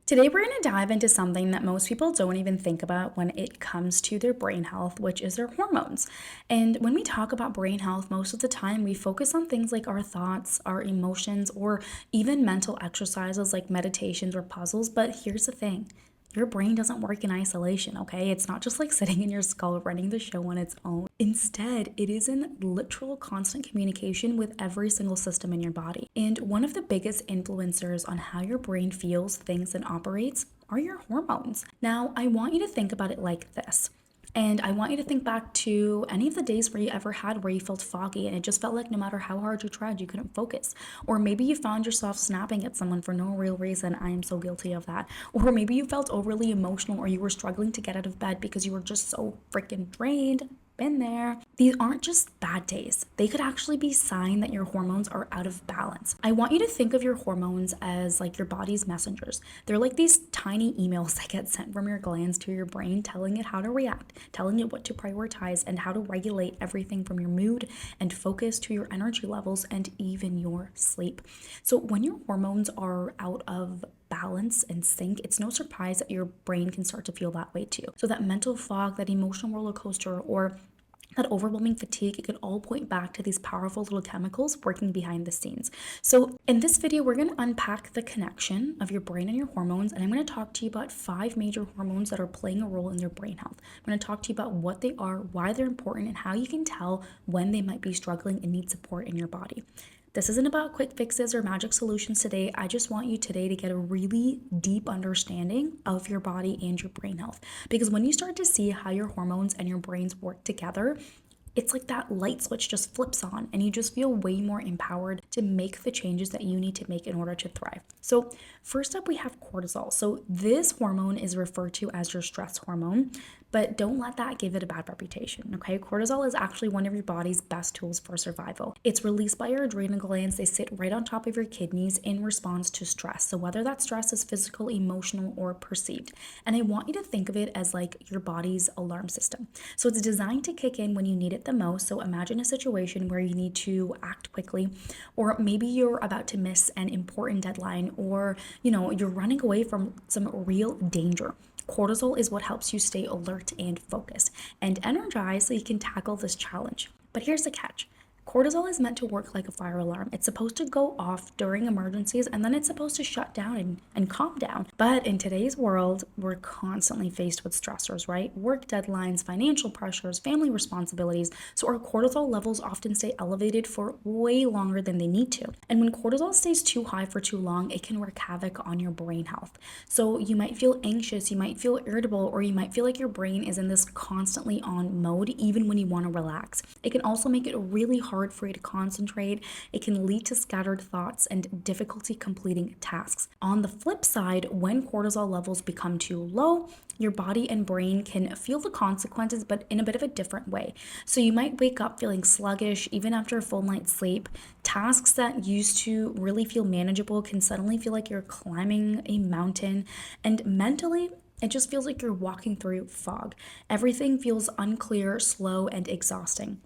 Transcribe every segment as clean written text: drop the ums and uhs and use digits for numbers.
Today, we're going to dive into something that most people don't even think about when it comes to their brain health, which is their hormones. And when we talk about brain health, most of the time we focus on things like our thoughts, our emotions, or even mental exercises like meditations or puzzles. But here's the thing. Your brain doesn't work in isolation, okay? It's not just like sitting in your skull running the show on its own. Instead, it is in literal constant communication with every single system in your body. And one of the biggest influencers on how your brain feels, thinks, and operates are your hormones. Now, I want you to think about it like this. And I want you to think back to any of the days where you ever had where you felt foggy and it just felt like no matter how hard you tried, you couldn't focus. Or maybe you found yourself snapping at someone for no real reason. I am so guilty of that. Or maybe you felt overly emotional or you were struggling to get out of bed because you were just so freaking drained. Been there. These aren't just bad days. They could actually be a sign that your hormones are out of balance. I want you to think of your hormones as like your body's messengers. They're like these tiny emails that get sent from your glands to your brain, telling it how to react, telling it what to prioritize, and how to regulate everything from your mood and focus to your energy levels and even your sleep. So when your hormones are out of balance and sync, it's no surprise that your brain can start to feel that way too. So that mental fog, that emotional roller coaster, or that overwhelming fatigue, it can all point back to these powerful little chemicals working behind the scenes. So in this video, we're going to unpack the connection of your brain and your hormones, and I'm going to talk to you about 5 major hormones that are playing a role in your brain health. I'm going to talk to you about what they are, why they're important, and how you can tell when they might be struggling and need support in your body. This isn't about quick fixes or magic solutions today. I just want you today to get a really deep understanding of your body and your brain health. Because when you start to see how your hormones and your brains work together, it's like that light switch just flips on and you just feel way more empowered to make the changes that you need to make in order to thrive. So first up, we have cortisol. So this hormone is referred to as your stress hormone, but don't let that give it a bad reputation, okay? Cortisol is actually one of your body's best tools for survival. It's released by your adrenal glands. They sit right on top of your kidneys in response to stress. So whether that stress is physical, emotional, or perceived. And I want you to think of it as like your body's alarm system. So it's designed to kick in when you need it the most. So imagine a situation where you need to act quickly, or maybe you're about to miss an important deadline, or you're running away from some real danger. Cortisol is what helps you stay alert and focused and energized so you can tackle this challenge. But here's the catch. Cortisol is meant to work like a fire alarm. It's supposed to go off during emergencies and then it's supposed to shut down and calm down. But in today's world, we're constantly faced with stressors, right? Work deadlines, financial pressures, family responsibilities. So our cortisol levels often stay elevated for way longer than they need to. And when cortisol stays too high for too long, it can wreak havoc on your brain health. So you might feel anxious, you might feel irritable, or you might feel like your brain is in this constantly on mode even when you want to relax. It can also make it really hard for you to concentrate. It can lead to scattered thoughts and difficulty completing tasks. On the flip side, when cortisol levels become too low, your body and brain can feel the consequences, but in a bit of a different way. So you might wake up feeling sluggish even after a full night's sleep. Tasks that used to really feel manageable can suddenly feel like you're climbing a mountain, and mentally, it just feels like you're walking through fog. Everything feels unclear, slow, and exhausting.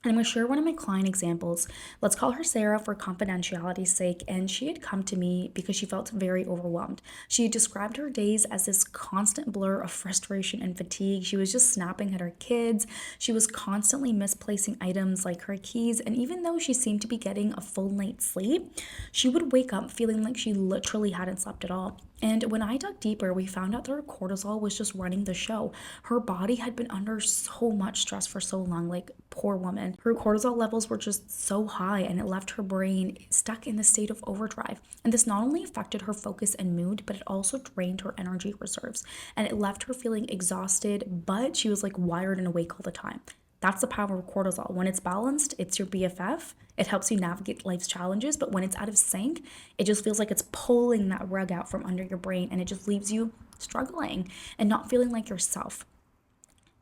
And I'm going to share one of my client examples. Let's call her Sarah for confidentiality's sake. And she had come to me because she felt very overwhelmed. She described her days as this constant blur of frustration and fatigue. She was just snapping at her kids. She was constantly misplacing items like her keys. And even though she seemed to be getting a full night's sleep, she would wake up feeling like she literally hadn't slept at all. And when I dug deeper, we found out that her cortisol was just running the show. Her body had been under so much stress for so long, like poor woman. Her cortisol levels were just so high and it left her brain stuck in the state of overdrive. And this not only affected her focus and mood, but it also drained her energy reserves. And it left her feeling exhausted, but she was like wired and awake all the time. That's the power of cortisol. When it's balanced, it's your BFF. It helps you navigate life's challenges. But when it's out of sync, it just feels like it's pulling that rug out from under your brain and it just leaves you struggling and not feeling like yourself.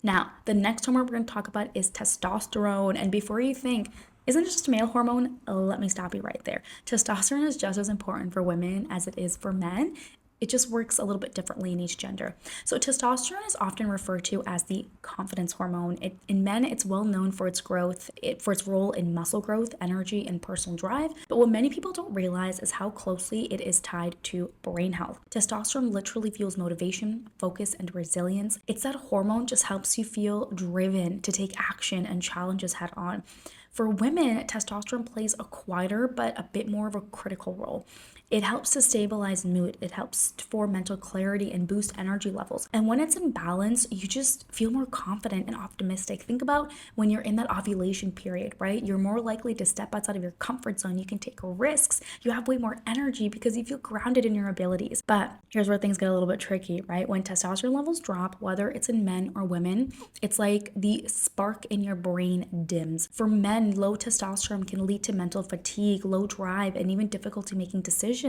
Now, the next hormone we're going to talk about is testosterone. And before you think, isn't it just a male hormone? Let me stop you right there. Testosterone is just as important for women as it is for men. It just works a little bit differently in each gender. So testosterone is often referred to as the confidence hormone. In men, it's well known for its for its role in muscle growth, energy, and personal drive. But what many people don't realize is how closely it is tied to brain health. Testosterone literally fuels motivation, focus, and resilience. It's that hormone just helps you feel driven to take action and challenges head on. For women, testosterone plays a quieter but a bit more of a critical role. It helps to stabilize mood, it helps for mental clarity and boost energy levels. And when it's in balance, you just feel more confident and optimistic. Think about when you're in that ovulation period, right? You're more likely to step outside of your comfort zone. You can take risks. You have way more energy because you feel grounded in your abilities. But here's where things get a little bit tricky, right? When testosterone levels drop, whether it's in men or women, it's like the spark in your brain dims. For men, low testosterone can lead to mental fatigue, low drive, and even difficulty making decisions.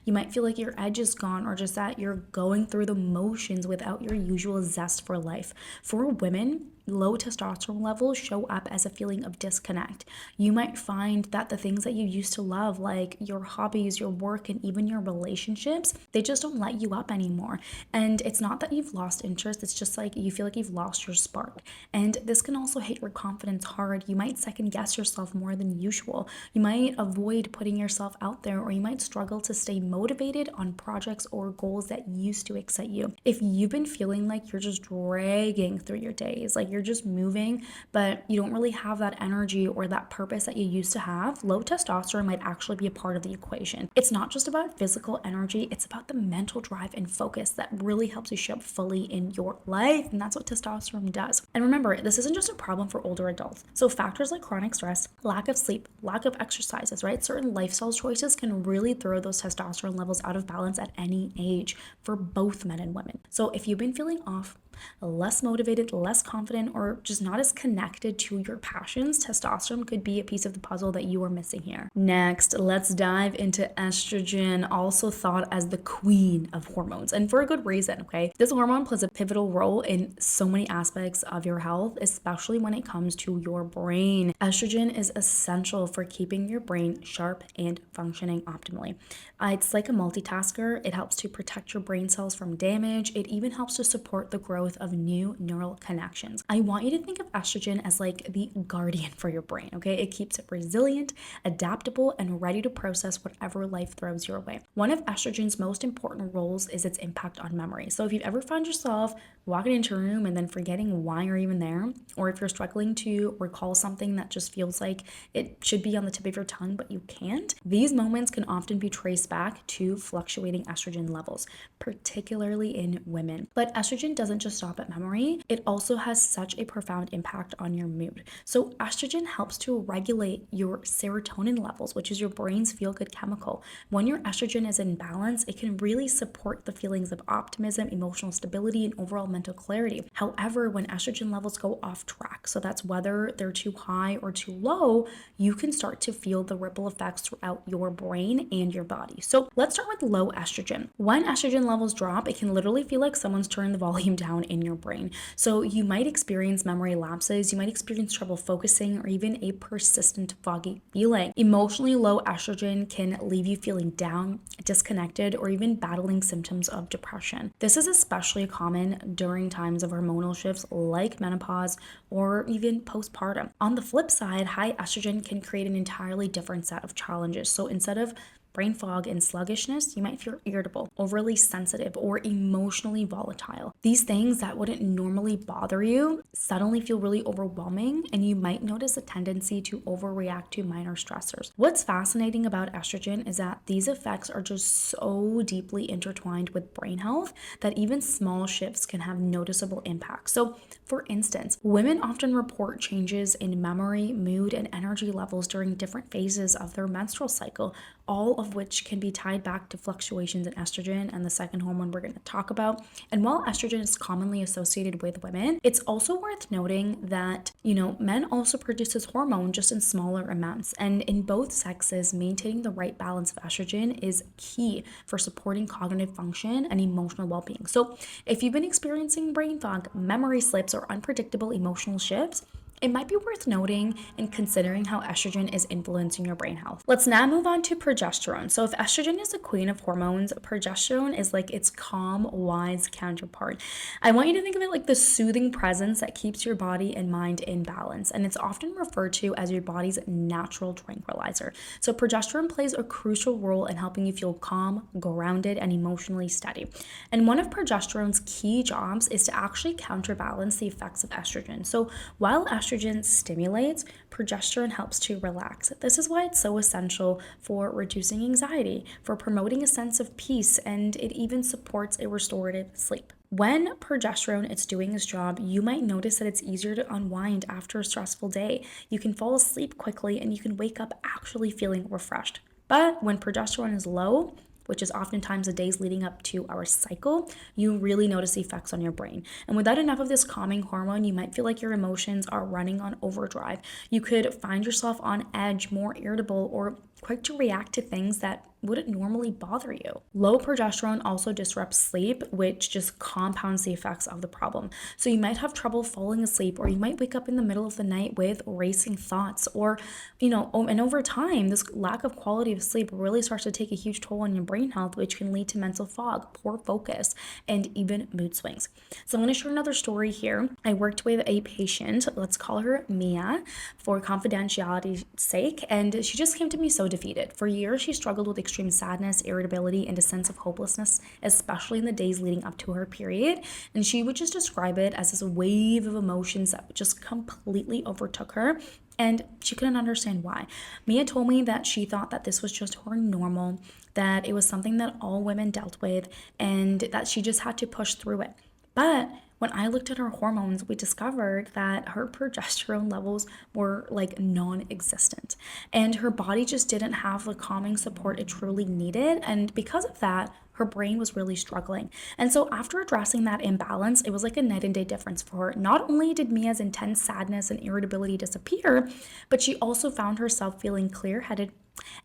You might feel like your edge is gone or just that you're going through the motions without your usual zest for life. For women, low testosterone levels show up as a feeling of disconnect. You might find that the things that you used to love, like your hobbies, your work, and even your relationships, they just don't light you up anymore. And it's not that you've lost interest, it's just like you feel like you've lost your spark. And this can also hit your confidence hard. You might second guess yourself more than usual. You might avoid putting yourself out there, or you might struggle to stay motivated on projects or goals that used to excite you. If you've been feeling like you're just dragging through your days, like you're just moving, but you don't really have that energy or that purpose that you used to have, low testosterone might actually be a part of the equation. It's not just about physical energy, it's about the mental drive and focus that really helps you show up fully in your life. And that's what testosterone does. And remember, this isn't just a problem for older adults. So factors like chronic stress, lack of sleep, lack of exercises, right? Certain lifestyle choices can really throw those testosterone levels out of balance at any age for both men and women. So if you've been feeling off, less motivated, less confident, or just not as connected to your passions, testosterone could be a piece of the puzzle that you are missing here. Next, let's dive into estrogen, also thought as the queen of hormones, and for a good reason, okay? This hormone plays a pivotal role in so many aspects of your health, especially when it comes to your brain. Estrogen is essential for keeping your brain sharp and functioning optimally. It's like a multitasker. It helps to protect your brain cells from damage. It even helps to support the growth of new neural connections. I want you to think of estrogen as like the guardian for your brain, okay? It keeps it resilient, adaptable, and ready to process whatever life throws your way. One of estrogen's most important roles is its impact on memory. So if you've ever found yourself walking into a room and then forgetting why you're even there, or if you're struggling to recall something that just feels like it should be on the tip of your tongue but you can't, these moments can often be traced back to fluctuating estrogen levels, particularly in women. But estrogen doesn't just stop at memory, it also has such a profound impact on your mood. So estrogen helps to regulate your serotonin levels, which is your brain's feel-good chemical. When your estrogen is in balance, it can really support the feelings of optimism, emotional stability, and overall mental clarity. However, when estrogen levels go off track, so that's whether they're too high or too low, you can start to feel the ripple effects throughout your brain and your body. So let's start with low estrogen. When estrogen levels drop, it can literally feel like someone's turned the volume down in your brain. So you might experience memory lapses, you might experience trouble focusing, or even a persistent foggy feeling. Emotionally low estrogen can leave you feeling down, disconnected, or even battling symptoms of depression. This is especially common during times of hormonal shifts like menopause or even postpartum. On the flip side, high estrogen can create an entirely different set of challenges. So instead of brain fog and sluggishness, you might feel irritable, overly sensitive, or emotionally volatile. These things that wouldn't normally bother you suddenly feel really overwhelming, and you might notice a tendency to overreact to minor stressors. What's fascinating about estrogen is that these effects are just so deeply intertwined with brain health that even small shifts can have noticeable impacts. So, for instance, women often report changes in memory, mood, and energy levels during different phases of their menstrual cycle, all of which can be tied back to fluctuations in estrogen and the second hormone we're going to talk about. And while estrogen is commonly associated with women, it's also worth noting that, men also produce this hormone just in smaller amounts. And in both sexes, maintaining the right balance of estrogen is key for supporting cognitive function and emotional well-being. So if you've been experiencing brain fog, memory slips, or unpredictable emotional shifts, It might be worth noting and considering how estrogen is influencing your brain health. Let's now move on to progesterone. So if estrogen is the queen of hormones, progesterone is like its calm, wise counterpart. I want you to think of it like the soothing presence that keeps your body and mind in balance, and it's often referred to as your body's natural tranquilizer. So progesterone plays a crucial role in helping you feel calm, grounded, and emotionally steady. And one of progesterone's key jobs is to actually counterbalance the effects of estrogen. So while estrogen stimulates, progesterone helps to relax. This is why it's so essential for reducing anxiety, for promoting a sense of peace, and it even supports a restorative sleep. When progesterone is doing its job, you might notice that it's easier to unwind after a stressful day. You can fall asleep quickly and you can wake up actually feeling refreshed. But when progesterone is low, which is oftentimes the days leading up to our cycle, you really notice the effects on your brain. And without enough of this calming hormone, you might feel like your emotions are running on overdrive. You could find yourself on edge, more irritable, or quick to react to things that wouldn't normally bother you. Low progesterone also disrupts sleep, which just compounds the effects of the problem. So you might have trouble falling asleep, or you might wake up in the middle of the night with racing thoughts, or, and over time, this lack of quality of sleep really starts to take a huge toll on your brain health, which can lead to mental fog, poor focus, and even mood swings. So I'm going to share another story here. I worked with a patient, let's call her Mia, for confidentiality's sake, and she just came to me so defeated. For years, she struggled with extreme sadness, irritability, and a sense of hopelessness, especially in the days leading up to her period. And she would just describe it as this wave of emotions that just completely overtook her. And she couldn't understand why. Mia told me that she thought that this was just her normal, that it was something that all women dealt with, and that she just had to push through it. But when I looked at her hormones, we discovered that her progesterone levels were like non-existent, and her body just didn't have the calming support it truly needed. And because of that, her brain was really struggling. And so after addressing that imbalance, it was like a night and day difference for her. Not only did Mia's intense sadness and irritability disappear, but she also found herself feeling clear-headed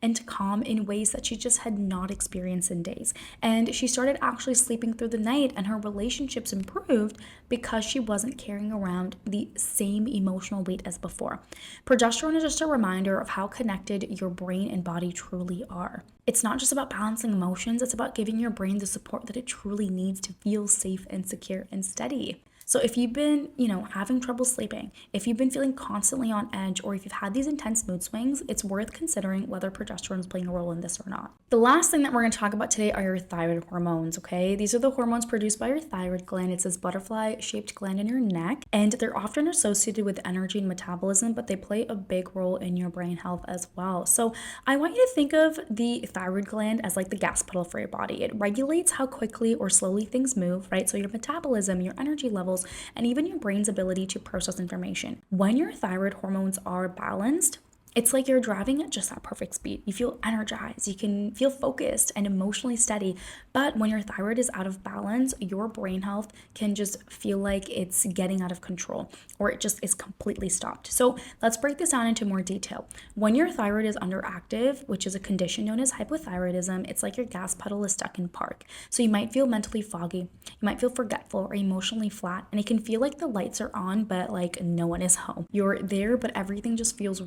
and calm in ways that she just had not experienced in days. And she started actually sleeping through the night, and her relationships improved because she wasn't carrying around the same emotional weight as before. Progesterone is just a reminder of how connected your brain and body truly are. It's not just about balancing emotions, it's about giving your brain the support that it truly needs to feel safe and secure and steady. So if you've been, having trouble sleeping, if you've been feeling constantly on edge, or if you've had these intense mood swings, it's worth considering whether progesterone is playing a role in this or not. The last thing that we're going to talk about today are your thyroid hormones, okay? These are the hormones produced by your thyroid gland. It's this butterfly-shaped gland in your neck, and they're often associated with energy and metabolism, but they play a big role in your brain health as well. So I want you to think of the thyroid gland as like the gas pedal for your body. It regulates how quickly or slowly things move, right? So your metabolism, your energy levels, and even your brain's ability to process information. When your thyroid hormones are balanced, it's like you're driving at just that perfect speed. You feel energized, you can feel focused and emotionally steady. But when your thyroid is out of balance, your brain health can just feel like it's getting out of control, or it just is completely stopped. So let's break this down into more detail. When your thyroid is underactive, which is a condition known as hypothyroidism, it's like your gas pedal is stuck in park. So you might feel mentally foggy, you might feel forgetful or emotionally flat, and it can feel like the lights are on, but like no one is home. You're there, but everything just feels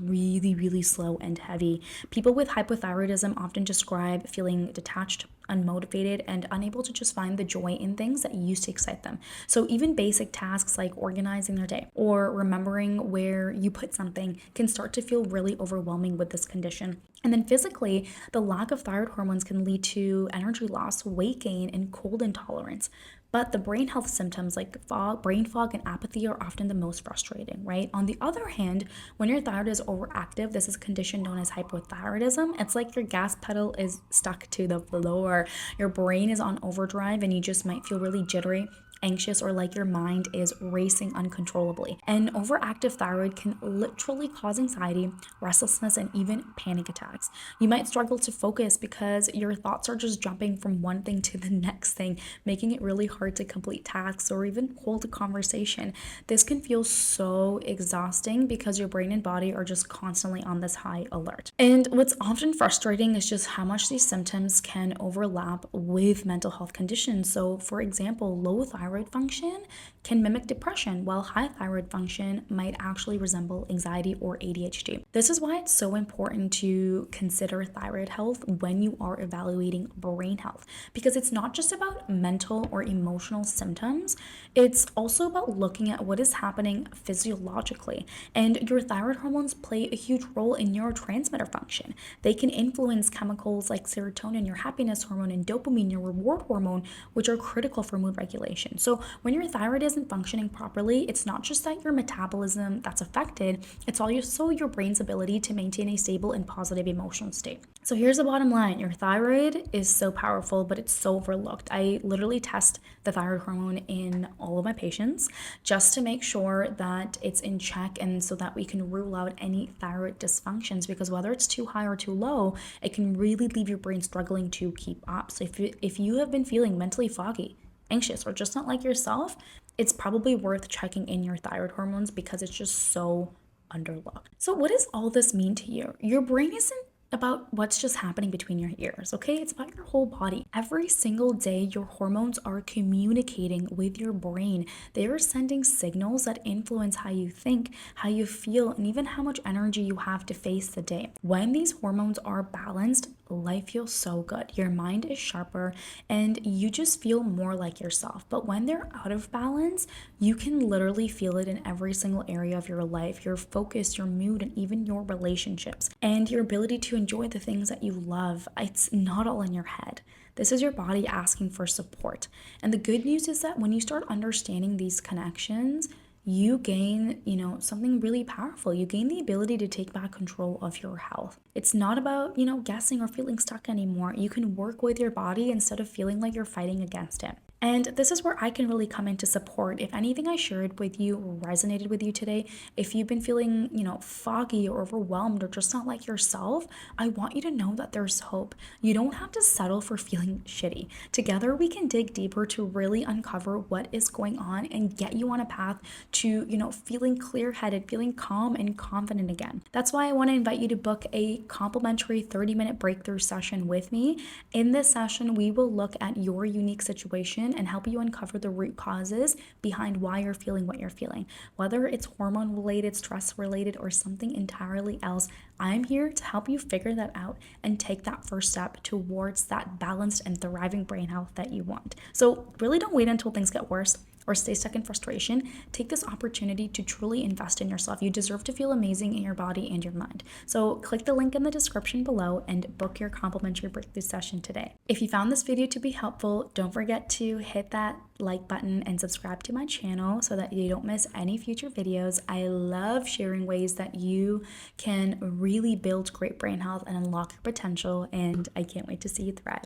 really slow and heavy. People with hypothyroidism often describe feeling detached, unmotivated, and unable to just find the joy in things that used to excite them. So even basic tasks like organizing their day or remembering where you put something can start to feel really overwhelming with this condition. And then physically, the lack of thyroid hormones can lead to energy loss, weight gain, and cold intolerance. But the brain health symptoms like brain fog, and apathy are often the most frustrating, right? On the other hand, when your thyroid is overactive, this is a condition known as hypothyroidism. It's like your gas pedal is stuck to the floor. Your brain is on overdrive, and you just might feel really jittery, anxious, or like your mind is racing uncontrollably. And overactive thyroid can literally cause anxiety, restlessness, and even panic attacks. You might struggle to focus because your thoughts are just jumping from one thing to the next thing, making it really hard to complete tasks or even hold a conversation. This can feel so exhausting because your brain and body are just constantly on this high alert. And what's often frustrating is just how much these symptoms can overlap with mental health conditions. So for example, low thyroid thyroid function can mimic depression, while high thyroid function might actually resemble anxiety or ADHD. This is why it's so important to consider thyroid health when you are evaluating brain health, because it's not just about mental or emotional symptoms, it's also about looking at what is happening physiologically. And your thyroid hormones play a huge role in neurotransmitter function. They can influence chemicals like serotonin, your happiness hormone, and dopamine, your reward hormone, which are critical for mood regulation. So when your thyroid isn't functioning properly, it's not just that your metabolism that's affected, it's also your brain's ability to maintain a stable and positive emotional state. So here's the bottom line. Your thyroid is so powerful, but it's so overlooked. I literally test the thyroid hormone in all of my patients just to make sure that it's in check and so that we can rule out any thyroid dysfunctions, because whether it's too high or too low, it can really leave your brain struggling to keep up. So if you have been feeling mentally foggy, anxious, or just not like yourself, it's probably worth checking in your thyroid hormones because it's just so underlooked. So what does all this mean to you? Your brain isn't about what's just happening between your ears, okay? It's about your whole body. Every single day, your hormones are communicating with your brain. They are sending signals that influence how you think, how you feel, and even how much energy you have to face the day. When these hormones are balanced, life feels so good. Your mind is sharper and you just feel more like yourself. But when they're out of balance, you can literally feel it in every single area of your life, your focus, your mood, and even your relationships, and your ability to enjoy the things that you love. It's not all in your head. This is your body asking for support. And the good news is that when you start understanding these connections, you gain, something really powerful. You gain the ability to take back control of your health. It's not about, guessing or feeling stuck anymore. You can work with your body instead of feeling like you're fighting against it. And this is where I can really come in to support. If anything I shared with you resonated with you today, if you've been feeling, foggy or overwhelmed or just not like yourself, I want you to know that there's hope. You don't have to settle for feeling shitty. Together, we can dig deeper to really uncover what is going on and get you on a path to, feeling clear-headed, feeling calm and confident again. That's why I want to invite you to book a complimentary 30-minute breakthrough session with me. In this session, we will look at your unique situation and help you uncover the root causes behind why you're feeling what you're feeling. Whether it's hormone related, stress related, or something entirely else, I'm here to help you figure that out and take that first step towards that balanced and thriving brain health that you want. So really don't wait until things get worse or stay stuck in frustration. Take this opportunity to truly invest in yourself. You deserve to feel amazing in your body and your mind. So click the link in the description below and book your complimentary breakthrough session today. If you found this video to be helpful, don't forget to hit that like button and subscribe to my channel so that you don't miss any future videos. I love sharing ways that you can really build great brain health and unlock your potential, and I can't wait to see you thrive.